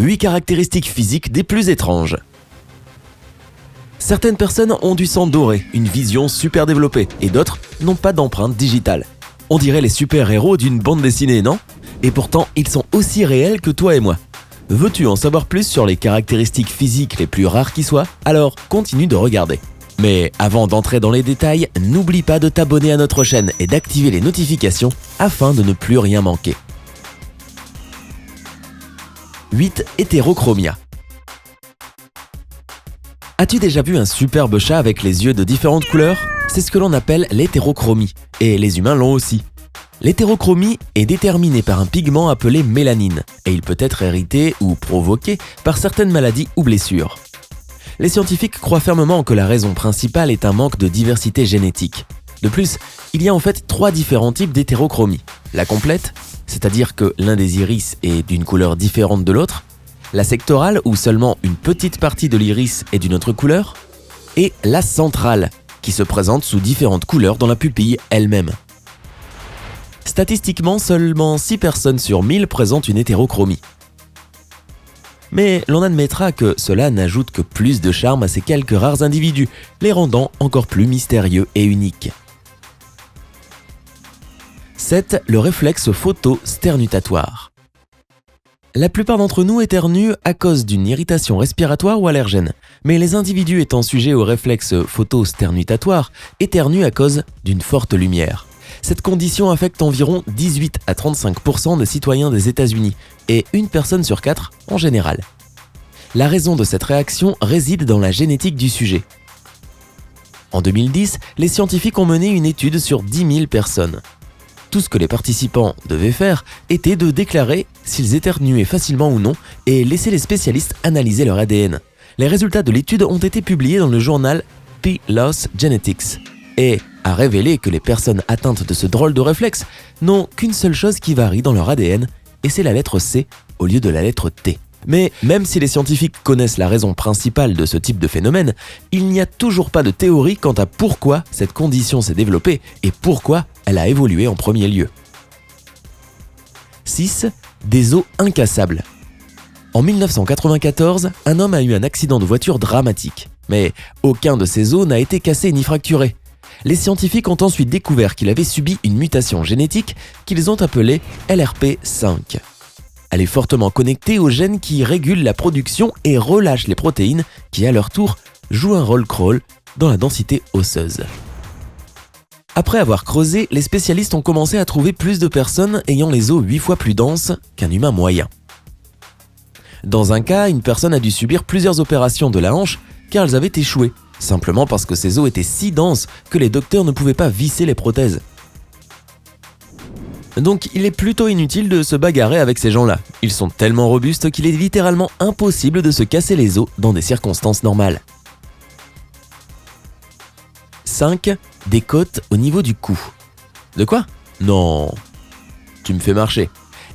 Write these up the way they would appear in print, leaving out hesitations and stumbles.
8 caractéristiques physiques des plus étranges. Certaines personnes ont du sang doré, une vision super développée, et d'autres n'ont pas d'empreinte digitale. On dirait les super-héros d'une bande dessinée, non? Et pourtant, ils sont aussi réels que toi et moi. Veux-tu en savoir plus sur les caractéristiques physiques les plus rares qui soient? Alors, continue de regarder. Mais avant d'entrer dans les détails, n'oublie pas de t'abonner à notre chaîne et d'activer les notifications afin de ne plus rien manquer. 8. Hétérochromia. As-tu déjà vu un superbe chat avec les yeux de différentes couleurs? C'est ce que l'on appelle l'hétérochromie, et les humains l'ont aussi. L'hétérochromie est déterminée par un pigment appelé mélanine, et il peut être hérité ou provoqué par certaines maladies ou blessures. Les scientifiques croient fermement que la raison principale est un manque de diversité génétique. De plus, il y a en fait 3 différents types d'hétérochromie. La complète, c'est-à-dire que l'un des iris est d'une couleur différente de l'autre, la sectorale, où seulement une petite partie de l'iris est d'une autre couleur, et la centrale, qui se présente sous différentes couleurs dans la pupille elle-même. Statistiquement, seulement 6 personnes sur 1000 présentent une hétérochromie. Mais l'on admettra que cela n'ajoute que plus de charme à ces quelques rares individus, les rendant encore plus mystérieux et uniques. 7. Le réflexe photo-sternutatoire. La plupart d'entre nous éternuent à cause d'une irritation respiratoire ou allergène, mais les individus étant sujets au réflexe photo-sternutatoire éternuent à cause d'une forte lumière. Cette condition affecte environ 18 à 35% des citoyens des États-Unis et une personne sur 4 en général. La raison de cette réaction réside dans la génétique du sujet. En 2010, les scientifiques ont mené une étude sur 10 000 personnes. Tout ce que les participants devaient faire était de déclarer s'ils éternuaient facilement ou non et laisser les spécialistes analyser leur ADN. Les résultats de l'étude ont été publiés dans le journal PLOS Genetics et a révélé que les personnes atteintes de ce drôle de réflexe n'ont qu'une seule chose qui varie dans leur ADN, et c'est la lettre C au lieu de la lettre T. Mais même si les scientifiques connaissent la raison principale de ce type de phénomène, il n'y a toujours pas de théorie quant à pourquoi cette condition s'est développée et pourquoi elle a évolué en premier lieu. 6. Des os incassables. En 1994, un homme a eu un accident de voiture dramatique, mais aucun de ses os n'a été cassé ni fracturé. Les scientifiques ont ensuite découvert qu'il avait subi une mutation génétique qu'ils ont appelée LRP5. Elle est fortement connectée aux gènes qui régulent la production et relâchent les protéines qui, à leur tour, jouent un rôle crucial dans la densité osseuse. Après avoir creusé, les spécialistes ont commencé à trouver plus de personnes ayant les os 8 fois plus denses qu'un humain moyen. Dans un cas, une personne a dû subir plusieurs opérations de la hanche car elles avaient échoué, simplement parce que ses os étaient si denses que les docteurs ne pouvaient pas visser les prothèses. Donc il est plutôt inutile de se bagarrer avec ces gens-là. Ils sont tellement robustes qu'il est littéralement impossible de se casser les os dans des circonstances normales. 5. Des côtes au niveau du cou. De quoi? Non, tu me fais marcher.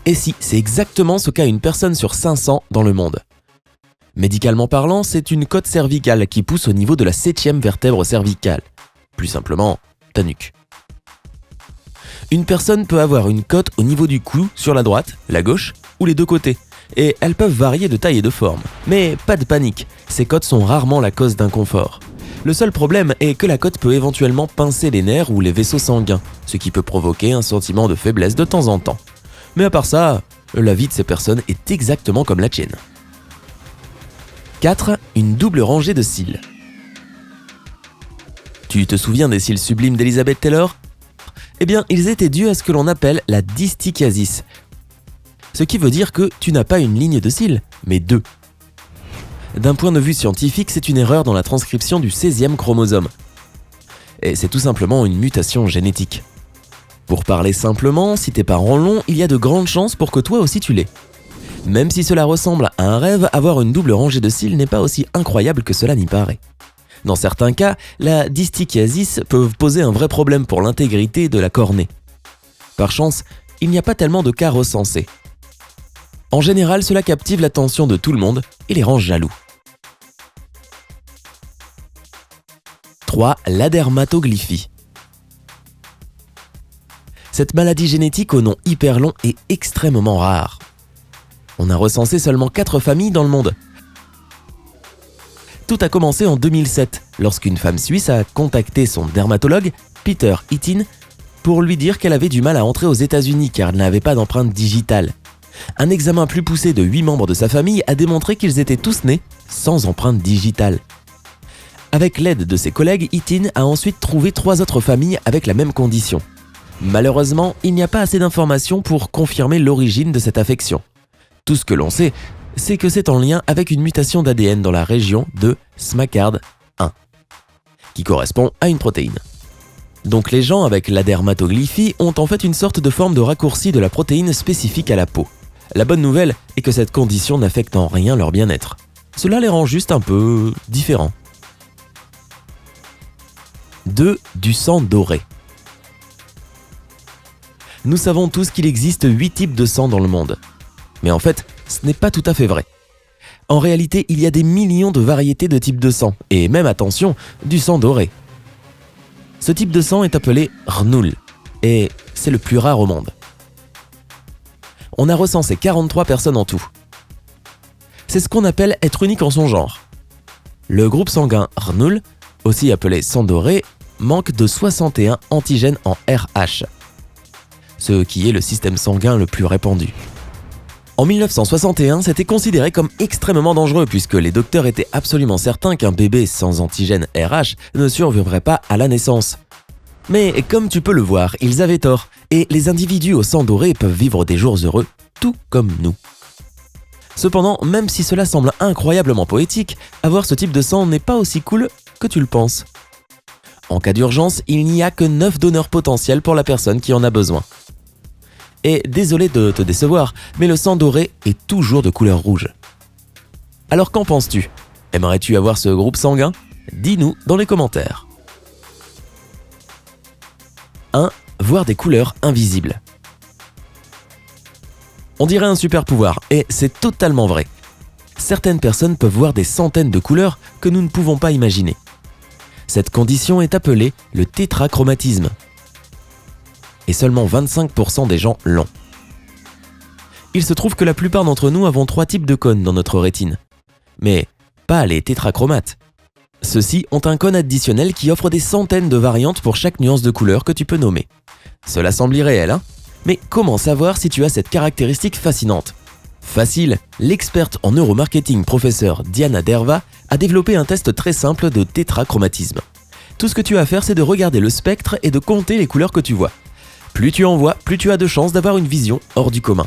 Et si, c'est exactement ce qu'a une personne sur 500 dans le monde. Médicalement parlant, c'est une côte cervicale qui pousse au niveau de la 7e vertèbre cervicale. Plus simplement, ta nuque. Une personne peut avoir une côte au niveau du cou sur la droite, la gauche ou les deux côtés. Et elles peuvent varier de taille et de forme. Mais pas de panique, ces côtes sont rarement la cause d'inconfort. Le seul problème est que la côte peut éventuellement pincer les nerfs ou les vaisseaux sanguins, ce qui peut provoquer un sentiment de faiblesse de temps en temps. Mais à part ça, la vie de ces personnes est exactement comme la tienne. 4. Une double rangée de cils. Tu te souviens des cils sublimes d'Elizabeth Taylor? Eh bien, ils étaient dus à ce que l'on appelle la distichiasis. Ce qui veut dire que tu n'as pas une ligne de cils, mais 2. D'un point de vue scientifique, c'est une erreur dans la transcription du 16e chromosome. Et c'est tout simplement une mutation génétique. Pour parler simplement, si tes parents l'ont, il y a de grandes chances pour que toi aussi tu l'aies. Même si cela ressemble à un rêve, avoir une double rangée de cils n'est pas aussi incroyable que cela n'y paraît. Dans certains cas, la distichiasis peut poser un vrai problème pour l'intégrité de la cornée. Par chance, il n'y a pas tellement de cas recensés. En général, cela captive l'attention de tout le monde et les rend jaloux. 3. La dermatoglyphie. Cette maladie génétique au nom hyper long est extrêmement rare. On a recensé seulement 4 familles dans le monde. Tout a commencé en 2007, lorsqu'une femme suisse a contacté son dermatologue, Peter Hittin, pour lui dire qu'elle avait du mal à entrer aux États-Unis car elle n'avait pas d'empreinte digitale. Un examen plus poussé de 8 membres de sa famille a démontré qu'ils étaient tous nés sans empreinte digitale. Avec l'aide de ses collègues, Hittin a ensuite trouvé 3 autres familles avec la même condition. Malheureusement, il n'y a pas assez d'informations pour confirmer l'origine de cette affection. Tout ce que l'on sait, c'est que c'est en lien avec une mutation d'ADN dans la région de SMACARD1, qui correspond à une protéine. Donc les gens avec la dermatoglyphie ont en fait une sorte de forme de raccourci de la protéine spécifique à la peau. La bonne nouvelle est que cette condition n'affecte en rien leur bien-être. Cela les rend juste un peu différents. 2. Du sang doré. Nous savons tous qu'il existe 8 types de sang dans le monde. Mais en fait, ce n'est pas tout à fait vrai. En réalité, il y a des millions de variétés de types de sang, et même, attention, du sang doré. Ce type de sang est appelé Rhnoul, et c'est le plus rare au monde. On a recensé 43 personnes en tout. C'est ce qu'on appelle être unique en son genre. Le groupe sanguin Rhnoul, aussi appelé sang doré, manque de 61 antigènes en RH, ce qui est le système sanguin le plus répandu. En 1961, c'était considéré comme extrêmement dangereux puisque les docteurs étaient absolument certains qu'un bébé sans antigène RH ne survivrait pas à la naissance. Mais comme tu peux le voir, ils avaient tort, et les individus au sang doré peuvent vivre des jours heureux, tout comme nous. Cependant, même si cela semble incroyablement poétique, avoir ce type de sang n'est pas aussi cool que tu le penses. En cas d'urgence, il n'y a que 9 donneurs potentiels pour la personne qui en a besoin. Et désolé de te décevoir, mais le sang doré est toujours de couleur rouge. Alors qu'en penses-tu? Aimerais-tu avoir ce groupe sanguin? Dis-nous dans les commentaires. 1. Voir des couleurs invisibles. On dirait un super pouvoir, et c'est totalement vrai. Certaines personnes peuvent voir des centaines de couleurs que nous ne pouvons pas imaginer. Cette condition est appelée le tétrachromatisme. Et seulement 25% des gens l'ont. Il se trouve que la plupart d'entre nous avons 3 types de cônes dans notre rétine. Mais pas les tétrachromates. Ceux-ci ont un cône additionnel qui offre des centaines de variantes pour chaque nuance de couleur que tu peux nommer. Cela semble irréel, hein? Mais comment savoir si tu as cette caractéristique fascinante? Facile, l'experte en neuromarketing professeure Diana Derva a développé un test très simple de tétrachromatisme. Tout ce que tu as à faire, c'est de regarder le spectre et de compter les couleurs que tu vois. Plus tu en vois, plus tu as de chances d'avoir une vision hors du commun.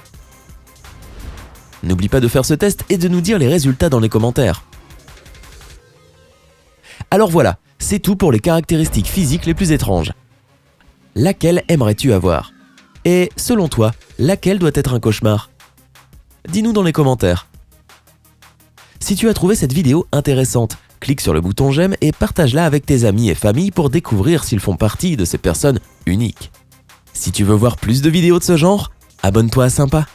N'oublie pas de faire ce test et de nous dire les résultats dans les commentaires. Alors voilà, c'est tout pour les caractéristiques physiques les plus étranges. Laquelle aimerais-tu avoir? Et selon toi, laquelle doit être un cauchemar? Dis-nous dans les commentaires. Si tu as trouvé cette vidéo intéressante, clique sur le bouton j'aime et partage-la avec tes amis et familles pour découvrir s'ils font partie de ces personnes uniques. Si tu veux voir plus de vidéos de ce genre, abonne-toi à Sympa.